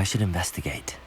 I should investigate.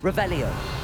Revelio.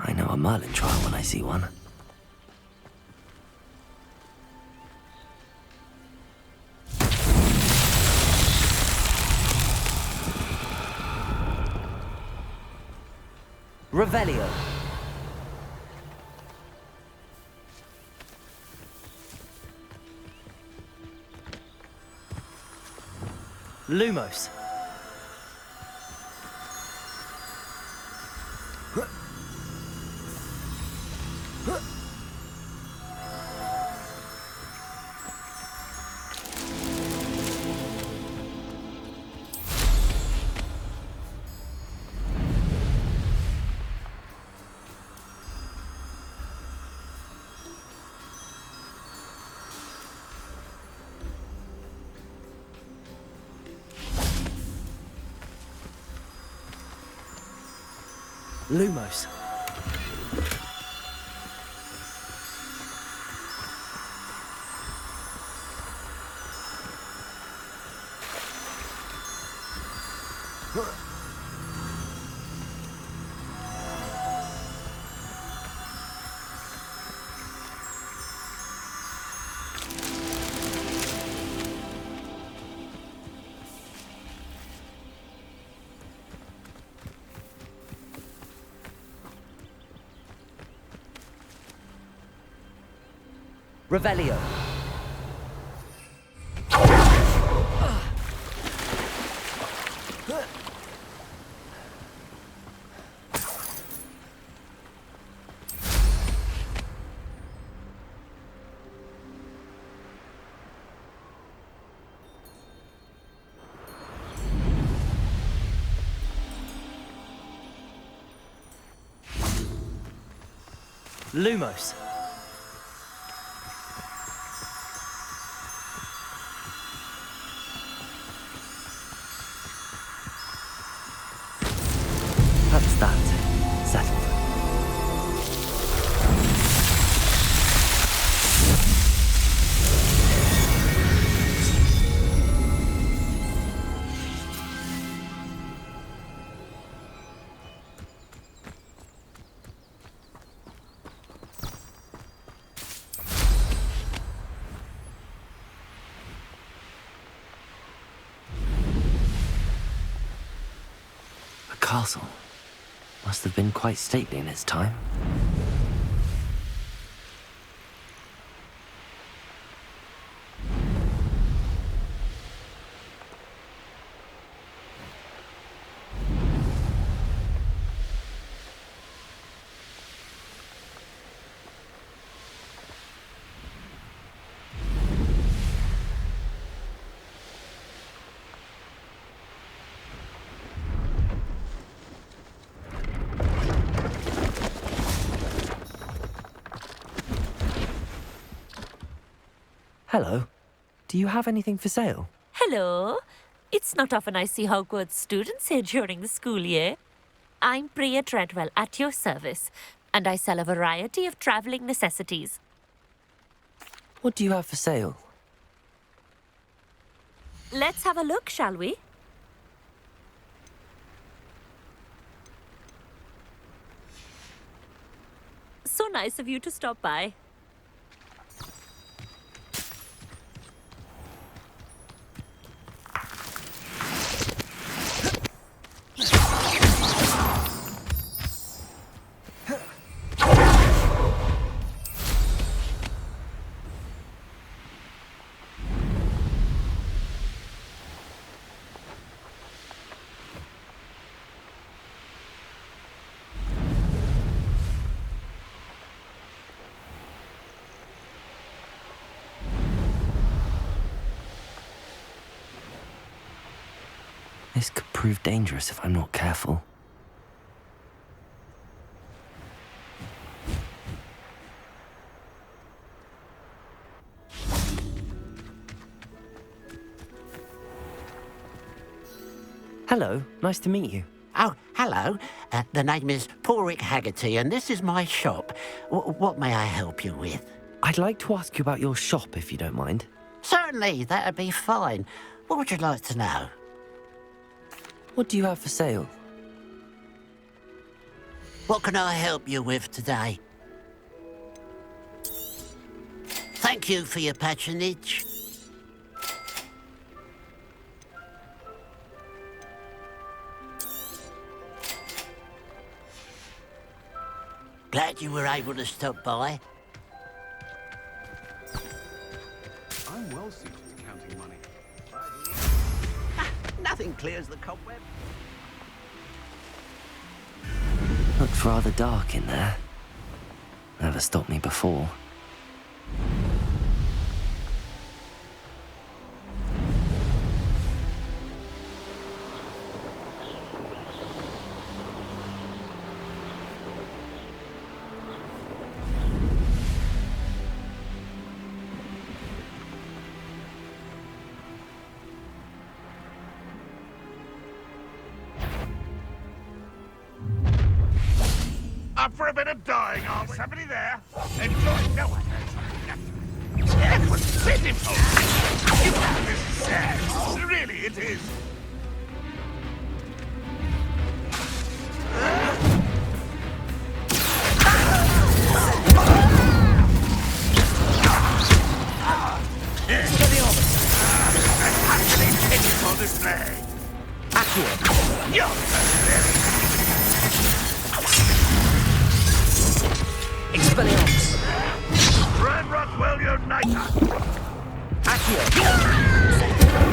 I know a Merlin trial when I see one. Revelio. Lumos. Lumos. Revelio. Lumos. That's that. Settled. A castle. Must have been quite stately in its time. Hello. Do you have anything for sale? Hello. It's not often I see Hogwarts students here during the school year. I'm Priya Treadwell at your service, and I sell a variety of travelling necessities. What do you have for sale? Let's have a look, shall we? So nice of you to stop by. This could prove dangerous if I'm not careful. Hello, nice to meet you. Oh, hello. The name is Porrick Haggerty, and this is my shop. What may I help you with? I'd like to ask you about your shop, if you don't mind. Certainly, that'd be fine. What would you like to know? What do you have for sale? What can I help you with today? Thank you for your patronage. Glad you were able to stop by. I'm well suited to counting money. Nothing clears the cobweb. Looks rather dark in there. Never stopped me before. Up for a bit of dying, are we? Somebody there? Enjoy. No one knows. That was pitiful. You have this is sad. Really, it is. Pitiful display. Accio! You're pathetic. Expelliarmus! Ranrock will unite us. Accio!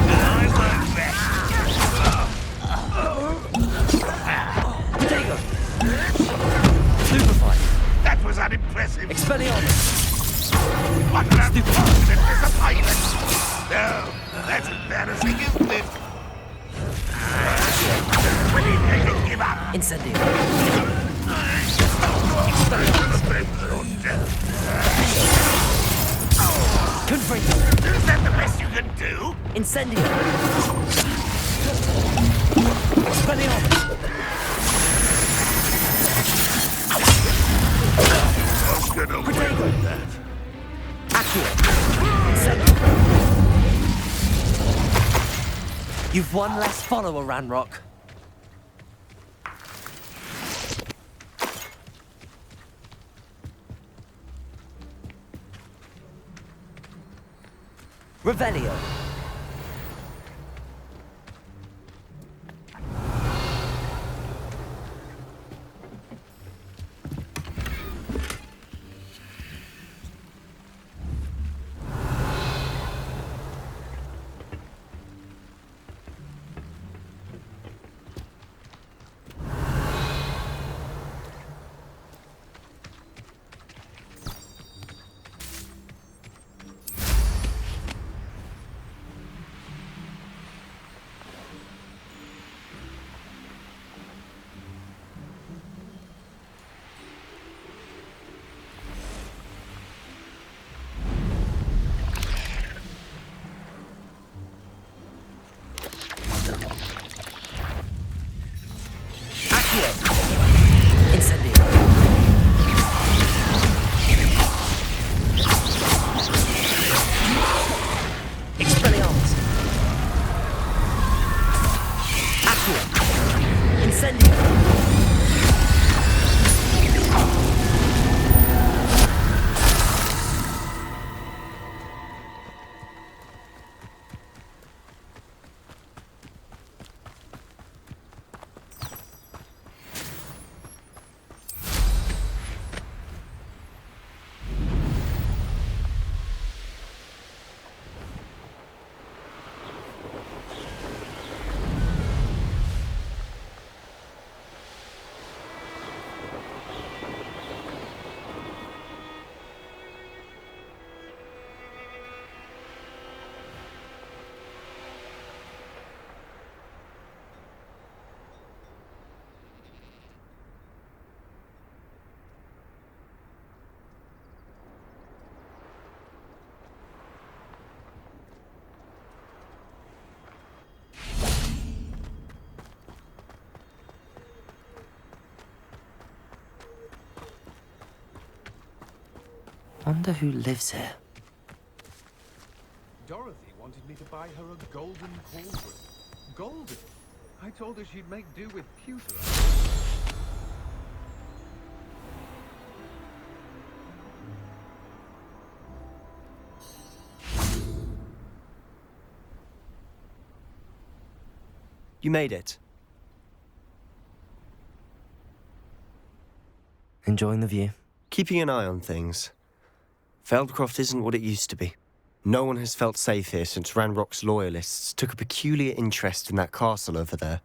I won't bet. Protego! Stupefy! That was unimpressive. Expelliarmus! What an unfortunate disappointment. No, that's embarrassing, isn't it? Will he make it give up? Incendio! Confringo! Is that the best you can do? Incendio! Expelliarmus! I was gonna win with that. Accio! Incendio! You've one less follower, Ranrock. Revelio. Wonder who lives here. Dorothy wanted me to buy her a golden cauldron. Golden? I told her she'd make do with pewter. You made it. Enjoying the view? Keeping an eye on things. Feldcroft isn't what it used to be. No one has felt safe here since Ranrock's loyalists took a peculiar interest in that castle over there.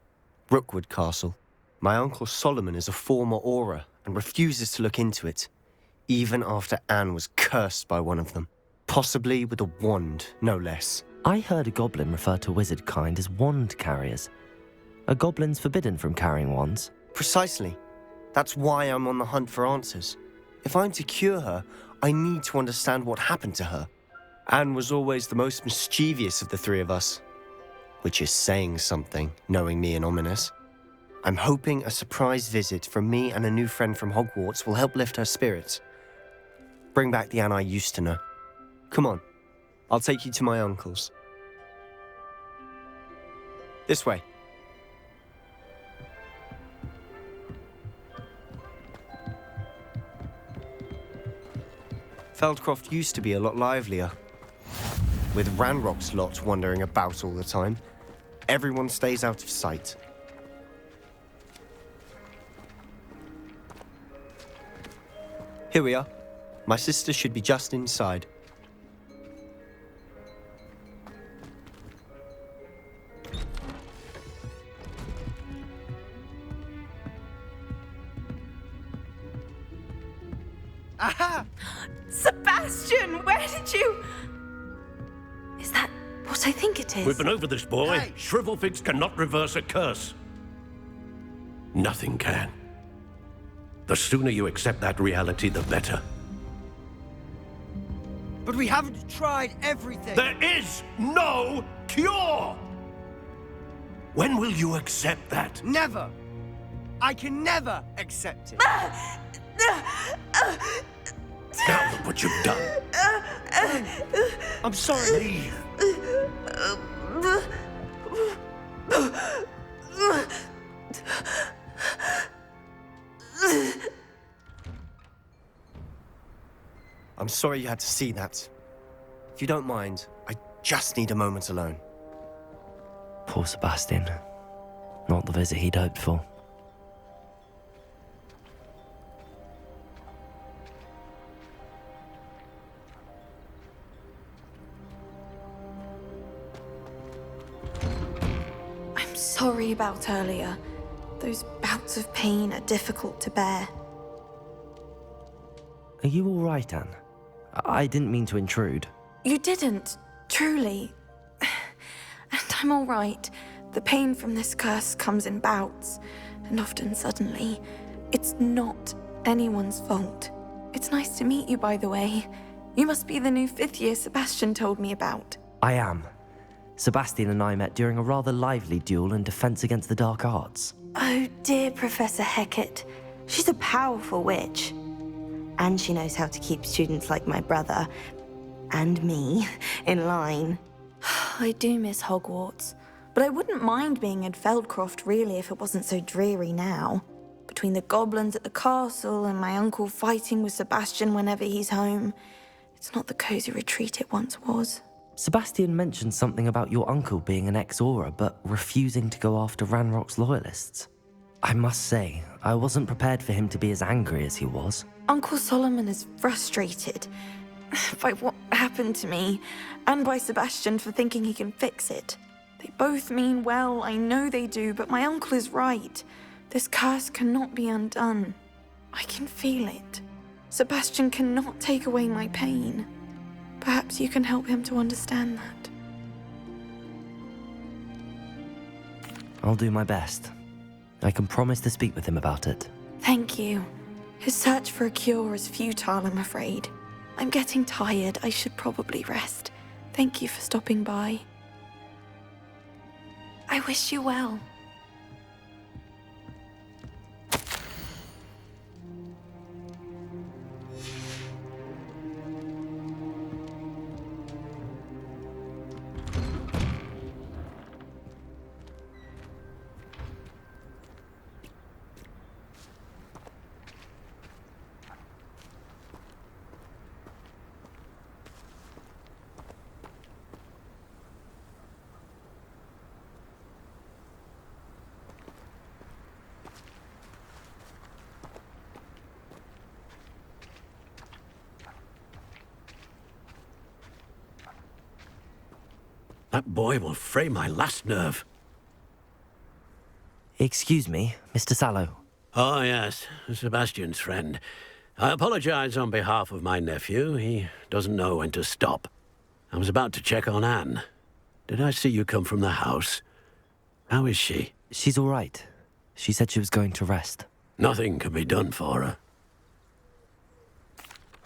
Rookwood Castle. My uncle Solomon is a former Auror and refuses to look into it, even after Anne was cursed by one of them. Possibly with a wand, no less. I heard a goblin refer to wizard kind as wand carriers. Are goblins forbidden from carrying wands? Precisely. That's why I'm on the hunt for answers. If I'm to cure her, I need to understand what happened to her. Anne was always the most mischievous of the three of us. Which is saying something, knowing me and Ominous. I'm hoping a surprise visit from me and a new friend from Hogwarts will help lift her spirits. Bring back the Anne I used to know. Come on, I'll take you to my uncle's. This way. Feldcroft used to be a lot livelier. With Ranrock's lot wandering about all the time, everyone stays out of sight. Here we are. My sister should be just inside. Aha! Sebastian, where did you... Is that what I think it is? We've been over this, boy. Hey! Shrivelfigs cannot reverse a curse. Nothing can. The sooner you accept that reality, the better. But we haven't tried everything. There is no cure! When will you accept that? Never. I can never accept it. Now look what you've done. I'm sorry. Leave. I'm sorry you had to see that. If you don't mind, I just need a moment alone. Poor Sebastian. Not the visit he'd hoped for. I'm sorry about earlier. Those bouts of pain are difficult to bear. Are you all right, Anne? I didn't mean to intrude. You didn't, truly. And I'm all right. The pain from this curse comes in bouts, and often suddenly. It's not anyone's fault. It's nice to meet you, by the way. You must be the new 5th year Sebastian told me about. I am. Sebastian and I met during a rather lively duel in Defense Against the Dark Arts. Oh, dear Professor Hecat. She's a powerful witch. And she knows how to keep students like my brother, and me, in line. I do miss Hogwarts, but I wouldn't mind being in Feldcroft, really, if it wasn't so dreary now. Between the goblins at the castle and my uncle fighting with Sebastian whenever he's home, it's not the cozy retreat it once was. Sebastian mentioned something about your uncle being an ex-Auror, but refusing to go after Ranrock's loyalists. I must say, I wasn't prepared for him to be as angry as he was. Uncle Solomon is frustrated by what happened to me, and by Sebastian for thinking he can fix it. They both mean well, I know they do, but my uncle is right. This curse cannot be undone. I can feel it. Sebastian cannot take away my pain. Perhaps you can help him to understand that. I'll do my best. I can promise to speak with him about it. Thank you. His search for a cure is futile, I'm afraid. I'm getting tired. I should probably rest. Thank you for stopping by. I wish you well. That boy will fray my last nerve. Excuse me, Mr. Sallow. Oh, yes, Sebastian's friend. I apologize on behalf of my nephew. He doesn't know when to stop. I was about to check on Anne. Did I see you come from the house? How is she? She's all right. She said she was going to rest. Nothing can be done for her.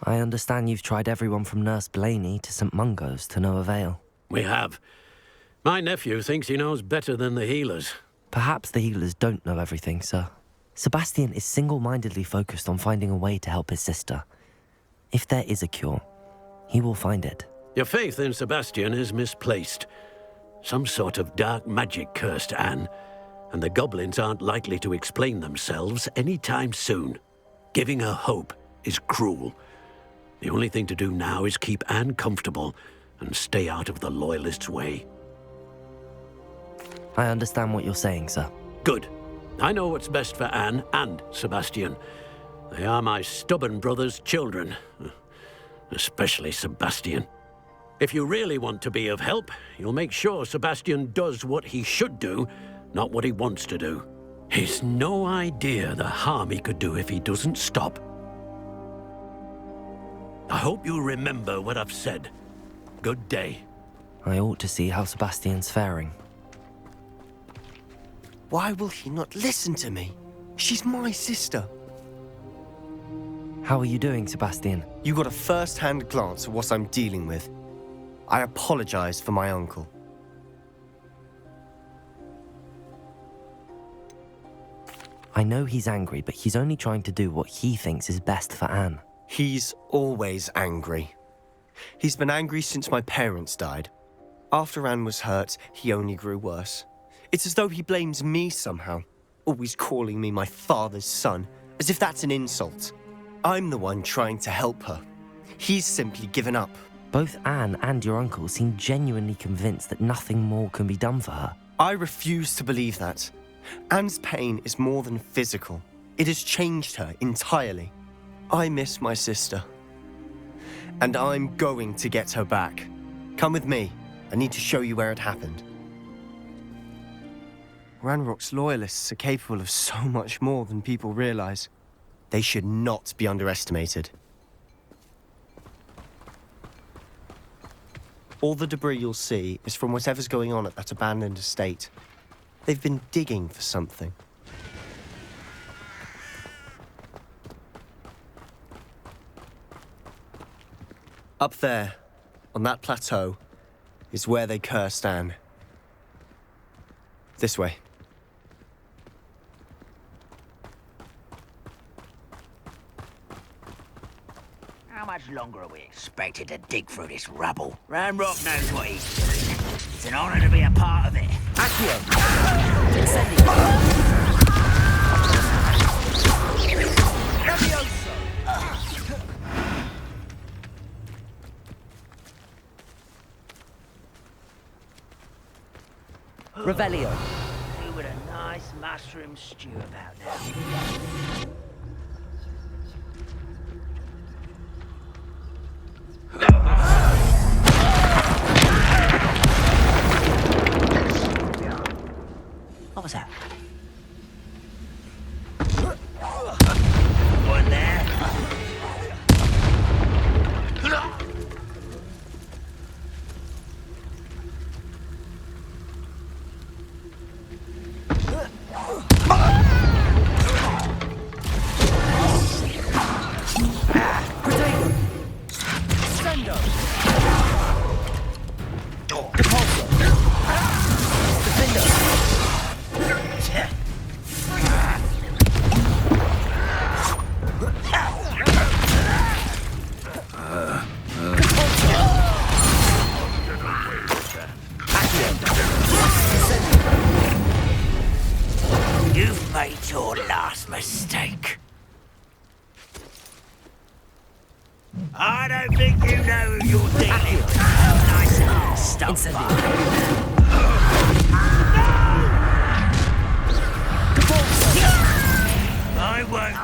I understand you've tried everyone from Nurse Blaney to St. Mungo's to no avail. We have. My nephew thinks he knows better than the healers. Perhaps the healers don't know everything, sir. Sebastian is single-mindedly focused on finding a way to help his sister. If there is a cure, he will find it. Your faith in Sebastian is misplaced. Some sort of dark magic cursed Anne, and the goblins aren't likely to explain themselves anytime soon. Giving her hope is cruel. The only thing to do now is keep Anne comfortable and stay out of the Loyalists' way. I understand what you're saying, sir. Good. I know what's best for Anne and Sebastian. They are my stubborn brother's children. Especially Sebastian. If you really want to be of help, you'll make sure Sebastian does what he should do, not what he wants to do. He's no idea the harm he could do if he doesn't stop. I hope you remember what I've said. Good day. I ought to see how Sebastian's faring. Why will he not listen to me? She's my sister. How are you doing, Sebastian? You got a first-hand glance at what I'm dealing with. I apologize for my uncle. I know he's angry, but he's only trying to do what he thinks is best for Anne. He's always angry. He's been angry since my parents died. After Anne was hurt, he only grew worse. It's as though he blames me somehow, always calling me my father's son, as if that's an insult. I'm the one trying to help her. He's simply given up. Both Anne and your uncle seem genuinely convinced that nothing more can be done for her. I refuse to believe that. Anne's pain is more than physical. It has changed her entirely. I miss my sister. And I'm going to get her back. Come with me. I need to show you where it happened. Ranrock's Loyalists are capable of so much more than people realize. They should not be underestimated. All the debris you'll see is from whatever's going on at that abandoned estate. They've been digging for something. Up there, on that plateau, is where they cursed Anne. This way. How much longer are we expected to dig through this rubble? Ranrock knows what he's doing. It's an honor to be a part of it. Accio! Incendio! Revelio. Who would a nice mushroom stew about now? What was that? One there. You've made your last mistake. I don't think you know who you're dealing with. Nice little stuff. I won't.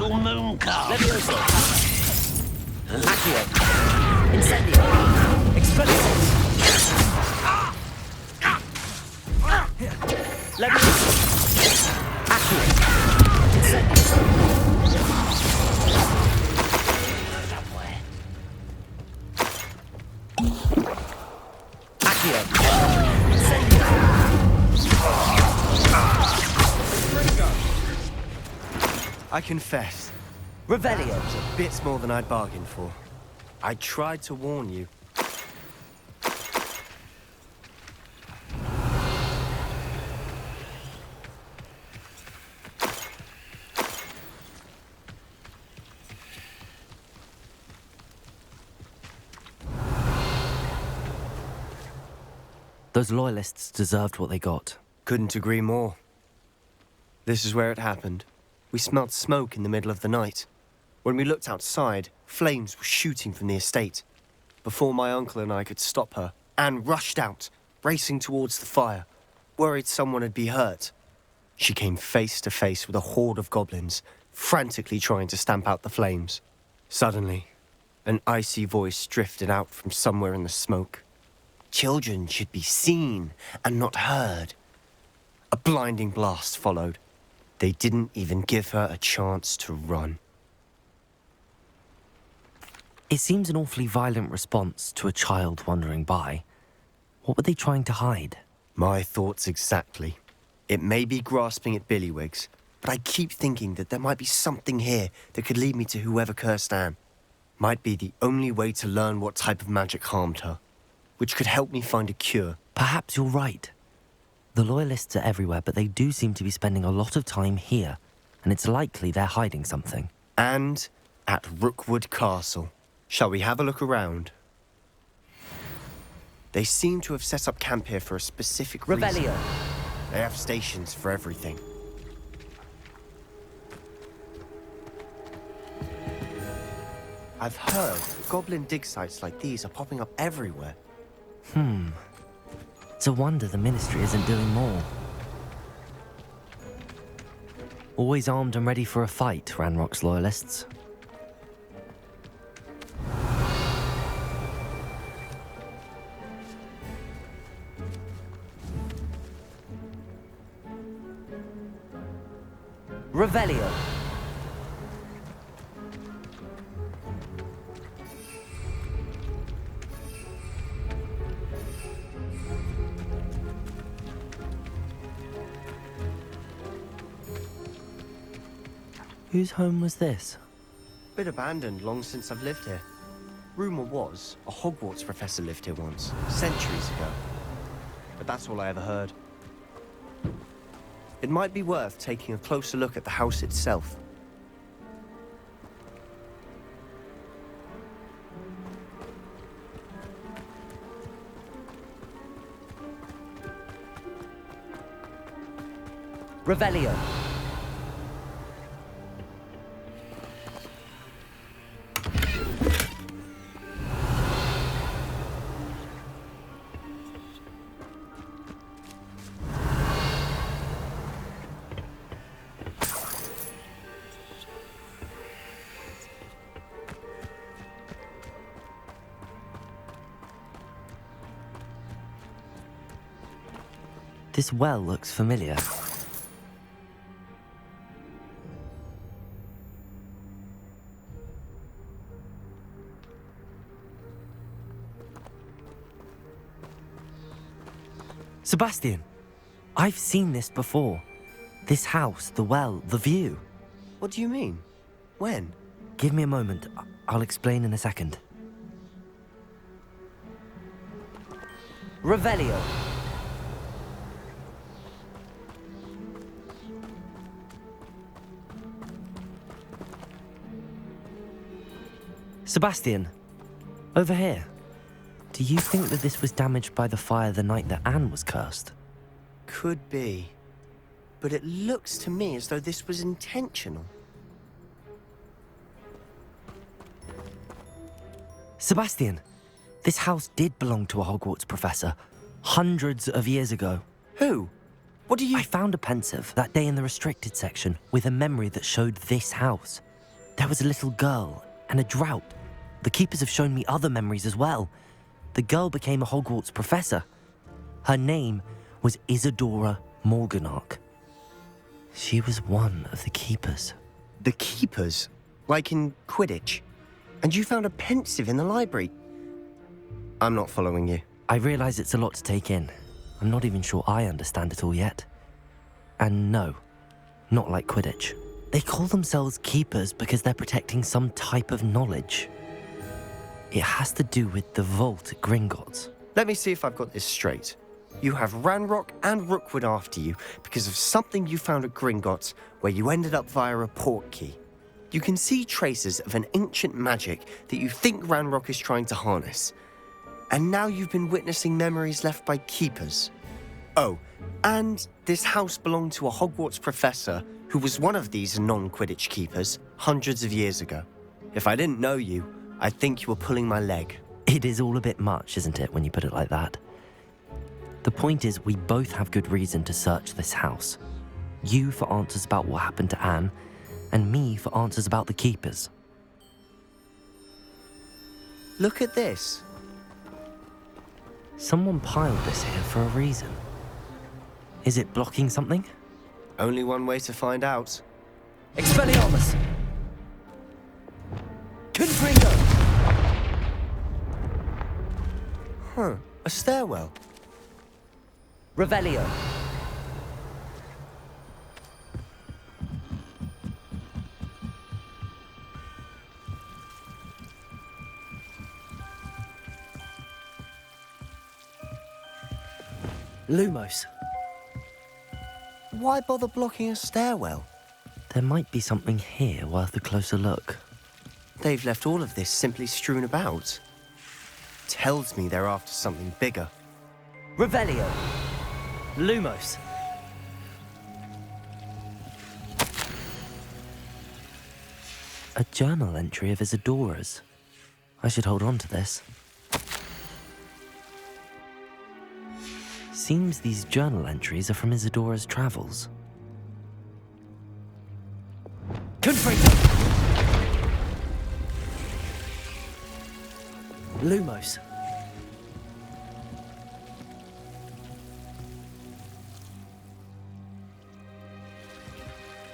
little moon calf. Levioso. Accio. Incendio. Expelliarmus. Levioso. Accio. Incendio. Accio. Incendio. I confess, Revelio. that was a bit more than I'd bargained for. I tried to warn you. Those loyalists deserved what they got. Couldn't agree more. This is where it happened. We smelled smoke in the middle of the night. When we looked outside, flames were shooting from the estate. Before my uncle and I could stop her, Anne rushed out, racing towards the fire, worried someone had been hurt. She came face to face with a horde of goblins, frantically trying to stamp out the flames. Suddenly, an icy voice drifted out from somewhere in the smoke. Children should be seen and not heard. A blinding blast followed. They didn't even give her a chance to run. It seems an awfully violent response to a child wandering by. What were they trying to hide? My thoughts exactly. It may be grasping at Billywigs, but I keep thinking that there might be something here that could lead me to whoever cursed Anne. Might be the only way to learn what type of magic harmed her, which could help me find a cure. Perhaps you're right. The Loyalists are everywhere, but they do seem to be spending a lot of time here, and it's likely they're hiding something. And at Rookwood Castle. Shall we have a look around? They seem to have set up camp here for a specific reason. Revelio. They have stations for everything. I've heard that goblin dig sites like these are popping up everywhere. It's a wonder the Ministry isn't doing more. Always armed and ready for a fight, Ranrock's Loyalists. Revelio. Whose home was this? Been abandoned long since I've lived here. Rumour was, a Hogwarts professor lived here once, centuries ago. But that's all I ever heard. It might be worth taking a closer look at the house itself. Revelio. This well looks familiar. Sebastian, I've seen this before. This house, the well, the view. What do you mean? When? Give me a moment. I'll explain in a second. Revelio. Sebastian, over here. Do you think that this was damaged by the fire the night that Anne was cursed? Could be. But it looks to me as though this was intentional. Sebastian, this house did belong to a Hogwarts professor, hundreds of years ago. Who? What do you... I found a pensive that day in the restricted section with a memory that showed this house. There was a little girl and a drought. The keepers have shown me other memories as well. The girl became a Hogwarts professor. Her name was Isadora Morganach. She was one of the keepers. The keepers? Like in Quidditch? And you found a pensive in the library? I'm not following you. I realize it's a lot to take in. I'm not even sure I understand it all yet. And no, not like Quidditch. They call themselves keepers because they're protecting some type of knowledge. It has to do with the vault at Gringotts. Let me see if I've got this straight. You have Ranrock and Rookwood after you because of something you found at Gringotts where you ended up via a port key. You can see traces of an ancient magic that you think Ranrock is trying to harness. And now you've been witnessing memories left by keepers. Oh, and this house belonged to a Hogwarts professor who was one of these non-Quidditch keepers hundreds of years ago. If I didn't know you, I'd think you were pulling my leg. It is all a bit much, isn't it, when you put it like that? The point is, we both have good reason to search this house. You for answers about what happened to Anne, and me for answers about the keepers. Look at this. Someone piled this here for a reason. Is it blocking something? Only one way to find out. Expelliarmus! Confringo! Huh, a stairwell. Revelio. Lumos. Why bother blocking a stairwell? There might be something here worth a closer look. They've left all of this simply strewn about. Tells me they're after something bigger. Revelio. Lumos. A journal entry of Isadora's. I should hold on to this. Seems these journal entries are from Isadora's travels. Confringo. Lumos.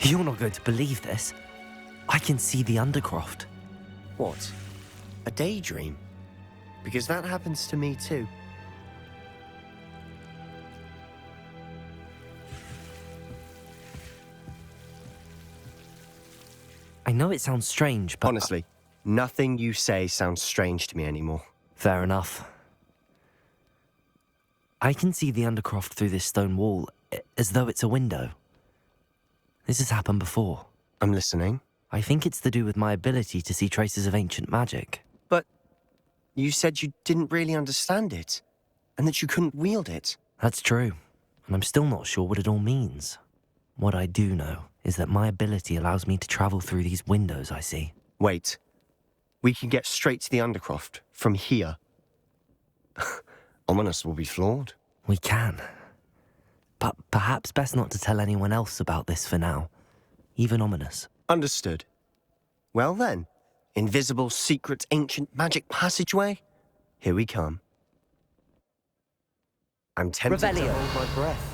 You're not going to believe this. I can see the Undercroft. What? A daydream? Because that happens to me too. I know it sounds strange, but... Honestly, nothing you say sounds strange to me anymore. Fair enough. I can see the Undercroft through this stone wall, as though it's a window. This has happened before. I'm listening. I think it's to do with my ability to see traces of ancient magic. But you said you didn't really understand it, and that you couldn't wield it. That's true, and I'm still not sure what it all means. What I do know is that my ability allows me to travel through these windows I see. Wait. We can get straight to the Undercroft from here. Ominous will be floored. We can. But perhaps best not to tell anyone else about this for now. Even Ominous. Understood. Well then, invisible, secret, ancient magic passageway? Here we come. I'm tempted Revelio. to hold my breath.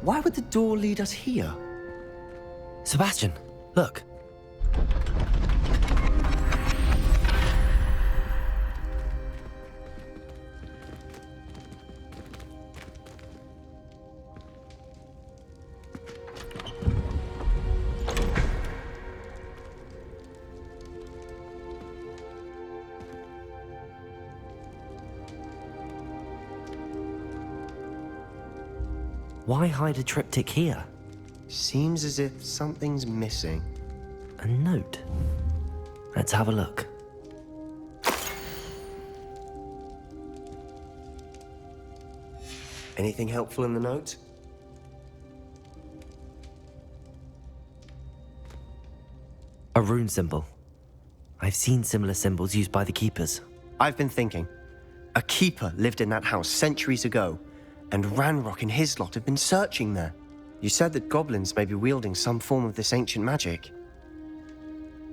Why would the door lead us here? Sebastian, look. Why hide a triptych here? Seems as if something's missing. A note. Let's have a look. Anything helpful in the note? A rune symbol. I've seen similar symbols used by the keepers. I've been thinking. A keeper lived in that house centuries ago, and Ranrock and his lot have been searching there. You said that goblins may be wielding some form of this ancient magic.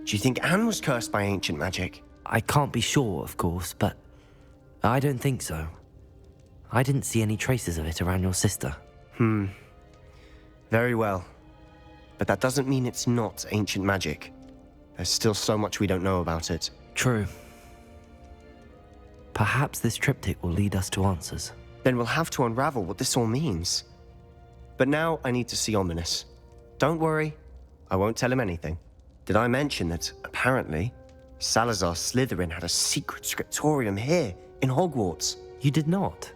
Do you think Anne was cursed by ancient magic? I can't be sure, of course, but I don't think so. I didn't see any traces of it around your sister. Very well. But that doesn't mean it's not ancient magic. There's still so much we don't know about it. True. Perhaps this triptych will lead us to answers. Then we'll have to unravel what this all means. But now I need to see Ominous. Don't worry, I won't tell him anything. Did I mention that, apparently, Salazar Slytherin had a secret scriptorium here, in Hogwarts? You did not?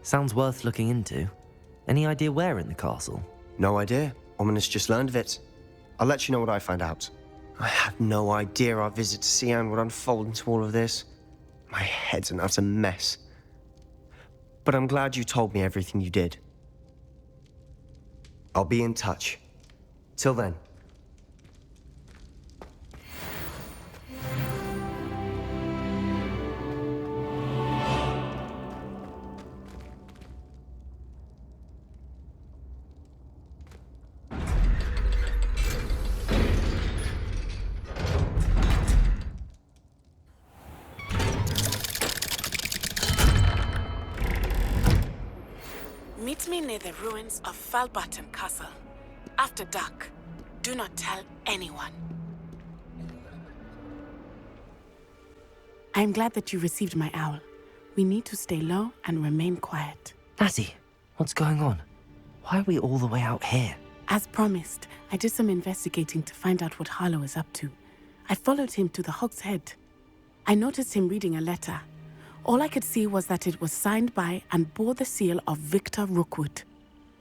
Sounds worth looking into. Any idea where in the castle? No idea. Ominous just learned of it. I'll let you know what I find out. I had no idea our visit to Sian would unfold into all of this. My head's an utter mess. But I'm glad you told me everything you did. I'll be in touch. Till then. Meet me near the ruins of Falbarton Castle. After dark. Do not tell anyone. I am glad that you received my owl. We need to stay low and remain quiet. Natty, what's going on? Why are we all the way out here? As promised, I did some investigating to find out what Harlow is up to. I followed him to the Hog's Head. I noticed him reading a letter. All I could see was that it was signed by and bore the seal of Victor Rookwood.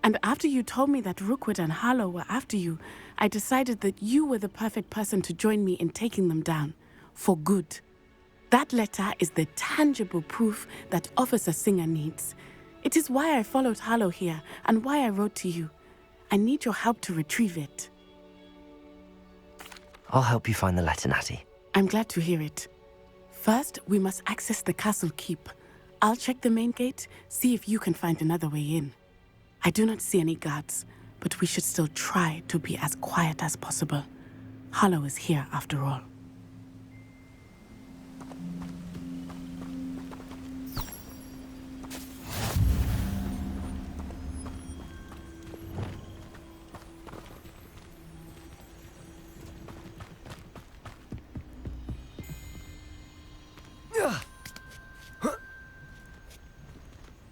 And after you told me that Rookwood and Harlow were after you, I decided that you were the perfect person to join me in taking them down. For good. That letter is the tangible proof that Officer Singer needs. It is why I followed Harlow here and why I wrote to you. I need your help to retrieve it. I'll help you find the letter, Natty. I'm glad to hear it. First, we must access the castle keep. I'll check the main gate, see if you can find another way in. I do not see any guards, but we should still try to be as quiet as possible. Harlow is here after all.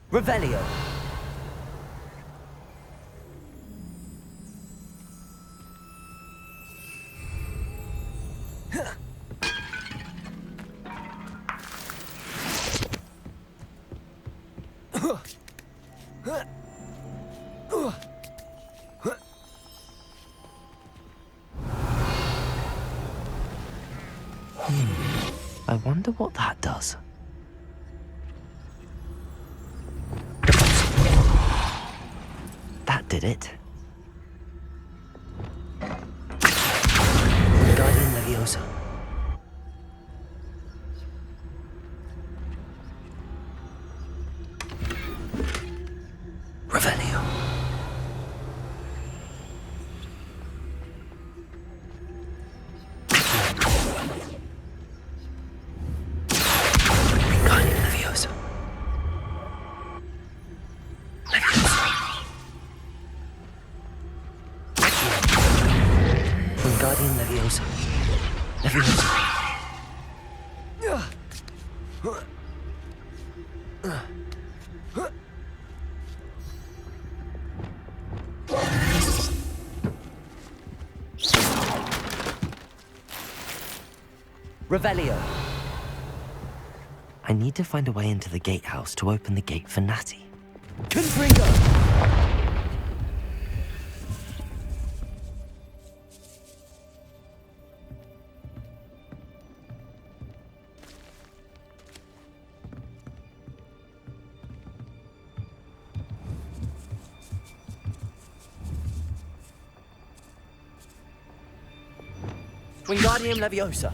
Revelio. I wonder what that does. That did it. Guardian Leviosa. Revelio. Guardian Leviosa. Guardian Leviosa. Leviosa. Revelio. I need to find a way into the gatehouse to open the gate for Natty. Confringo. Wingardium Leviosa.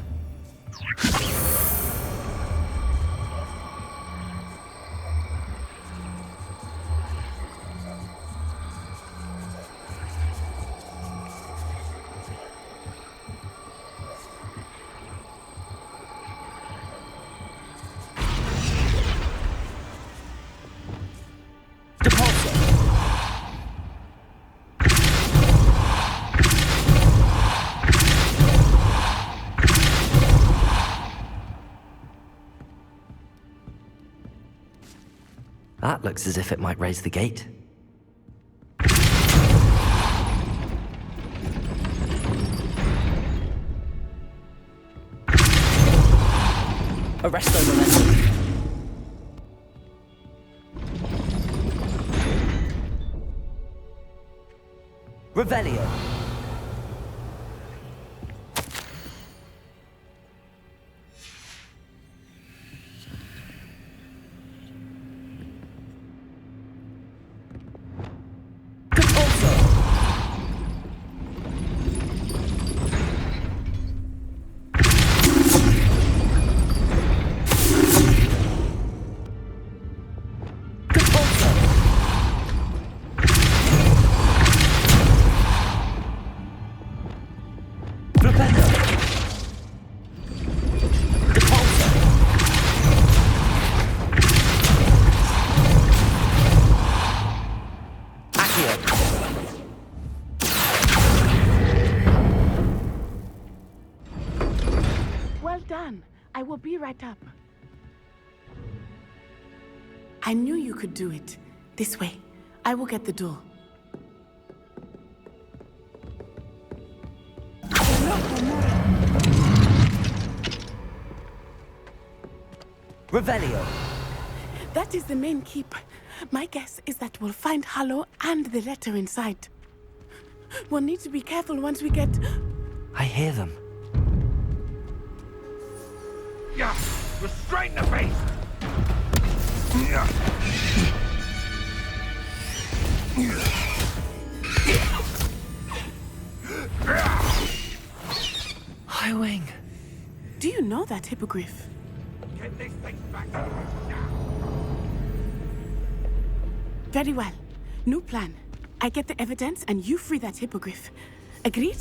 That looks as if it might raise the gate. Arresto Momentum. Revelio. Well done. I will be right up. I knew you could do it. This way. I will get the door. Revelio. That is the main keep. My guess is that we'll find Harlow and the letter inside. We'll need to be careful once we get... I hear them. Yeah, restrain the beast! Highwing. Do you know that hippogriff? Get this thing back to Very well. New plan. I get the evidence and you free that hippogriff. Agreed?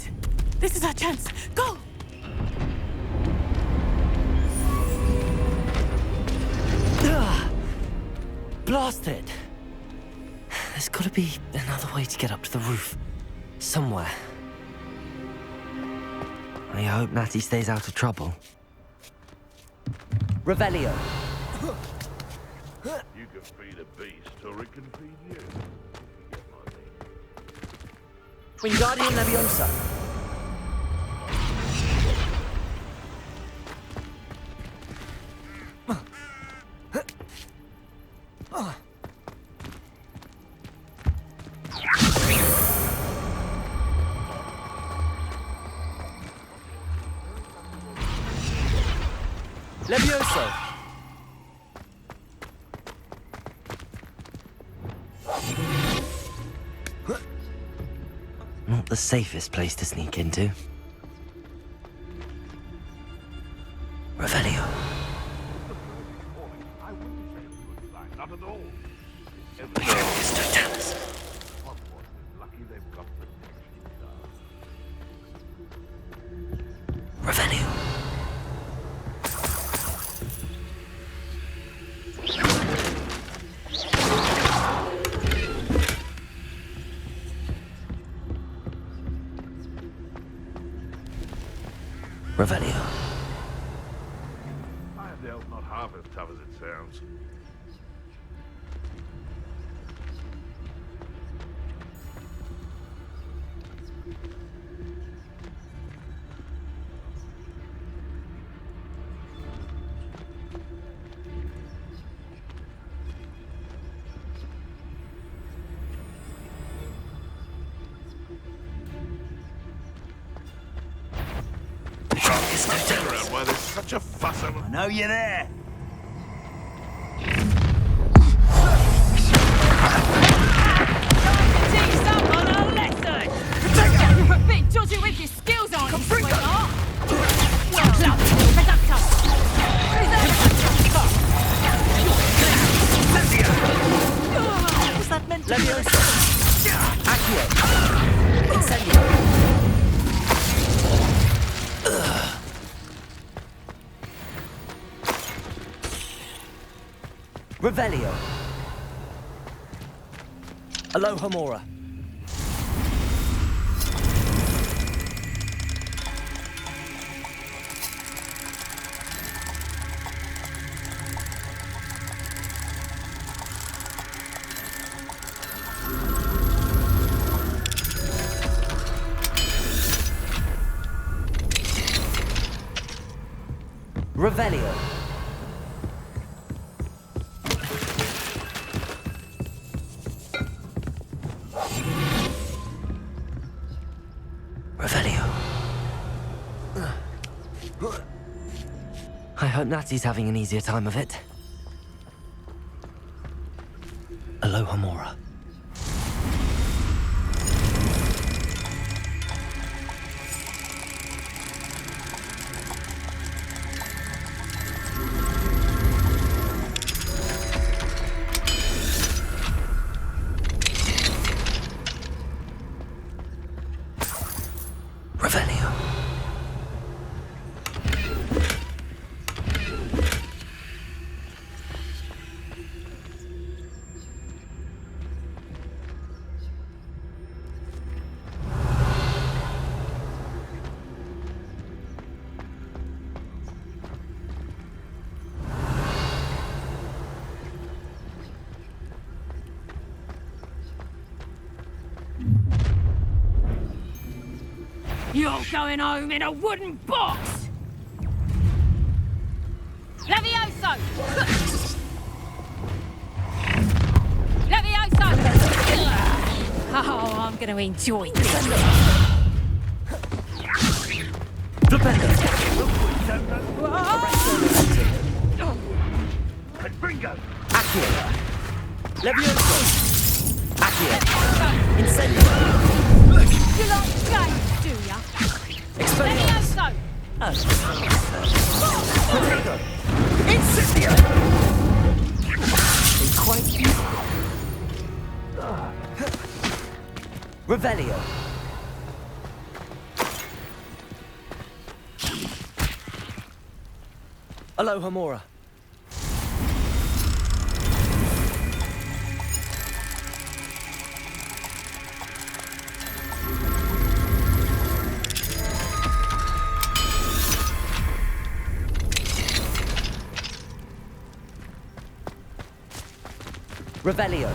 This is our chance. Go! Blasted! There's gotta be another way to get up to the roof. Somewhere. I hope Natty stays out of trouble. Revelio. You can feed a beast, or it can feed you. Wingardium Leviosa. Levioso. Not the safest place to sneak into. Revelio. Not at all. Lucky they've got protection. Revelio. Revelio. Irondale's not half as tough as it sounds. Why there's such a fuss over... I know you're there. Teach someone a lesson! You're a bit dodgy with your skills, aren't you, sweetheart? Leviosa! Accio! Incendio! Revelio! Alohomora! Revelio. Revelio. I hope Natty's having an easier time of it. Alohomora. Revelio. You're going home in a wooden box! Levioso! Levioso! Oh, I'm going to enjoy this. Bringo! Accio! Levioso! Accio! Incendio! You like games, do ya? Levioso! Protego! Incendio! Quite beautiful. Revelio. Alohomora. Revelio.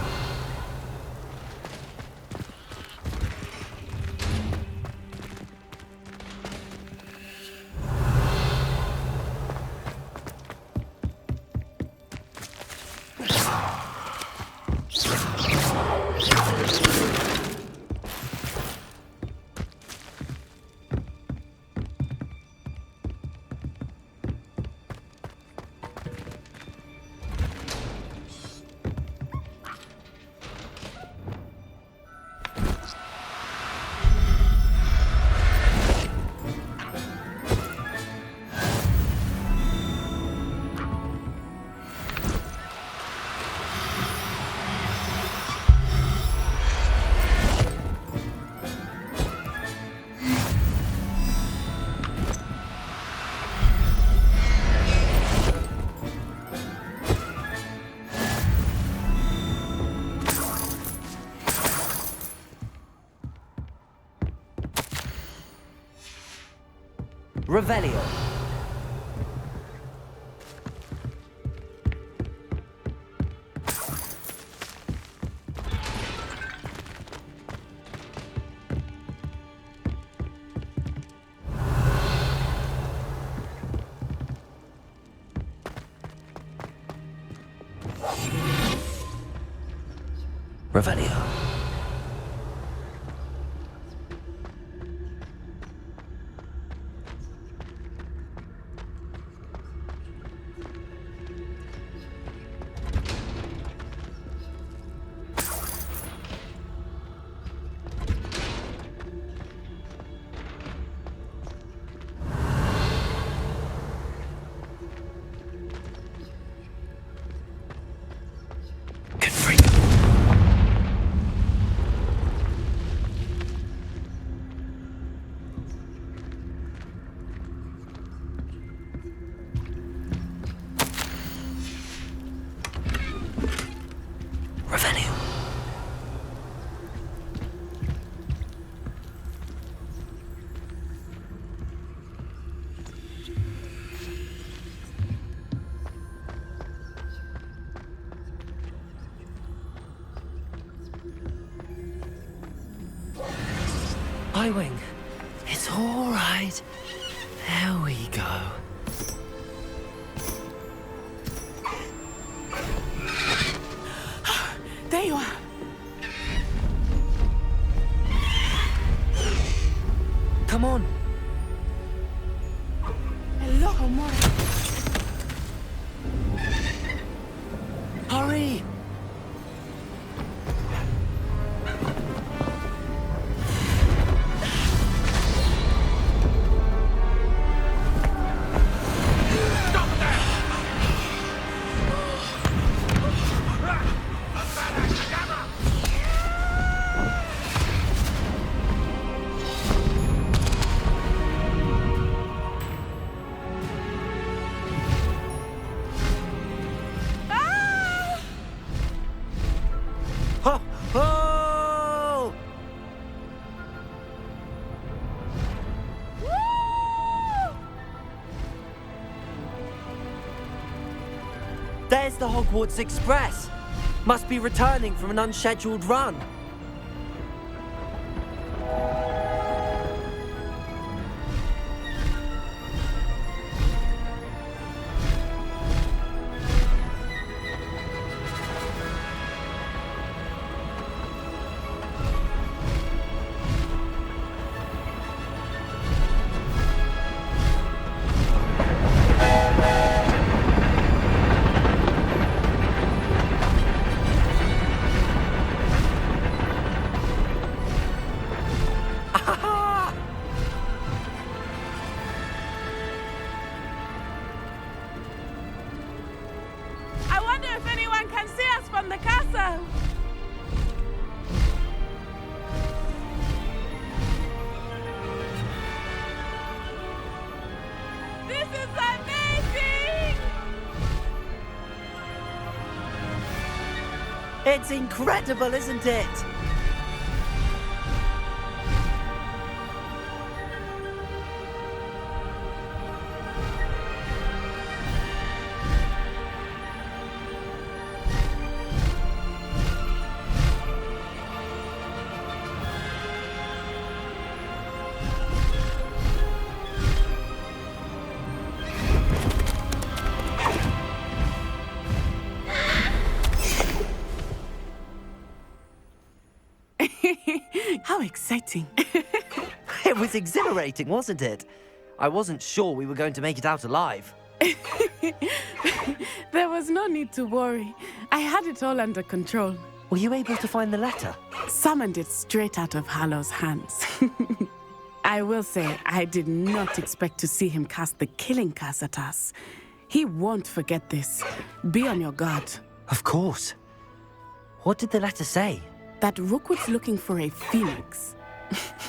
Revelio. Revelio. Highwing. It's all right. There we go. There you are. Come on. Hello, Homura. Hurry! Oh! There's the Hogwarts Express. Must be returning from an unscheduled run. I wonder if anyone can see us from the castle. This is amazing! It's incredible, isn't it? How exciting. It was exhilarating, wasn't it? I wasn't sure we were going to make it out alive. There was no need to worry. I had it all under control. Were you able to find the letter? Summoned it straight out of Hallow's hands. I will say, I did not expect to see him cast the killing curse at us. He won't forget this. Be on your guard. Of course. What did the letter say? That Rookwood's looking for a phoenix.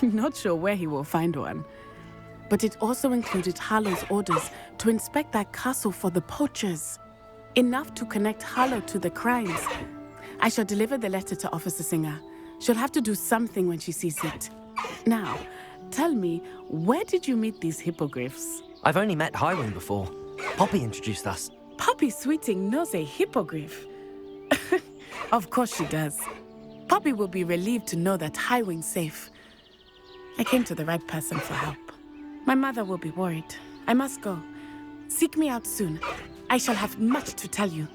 Not sure where he will find one. But it also included Harlow's orders to inspect that castle for the poachers. Enough to connect Harlow to the crimes. I shall deliver the letter to Officer Singer. She'll have to do something when she sees it. Now, tell me, where did you meet these hippogriffs? I've only met Highwing before. Poppy introduced us. Poppy Sweeting knows a hippogriff. Of course she does. Poppy will be relieved to know that Highwing's safe. I came to the right person for help. My mother will be worried. I must go. Seek me out soon. I shall have much to tell you.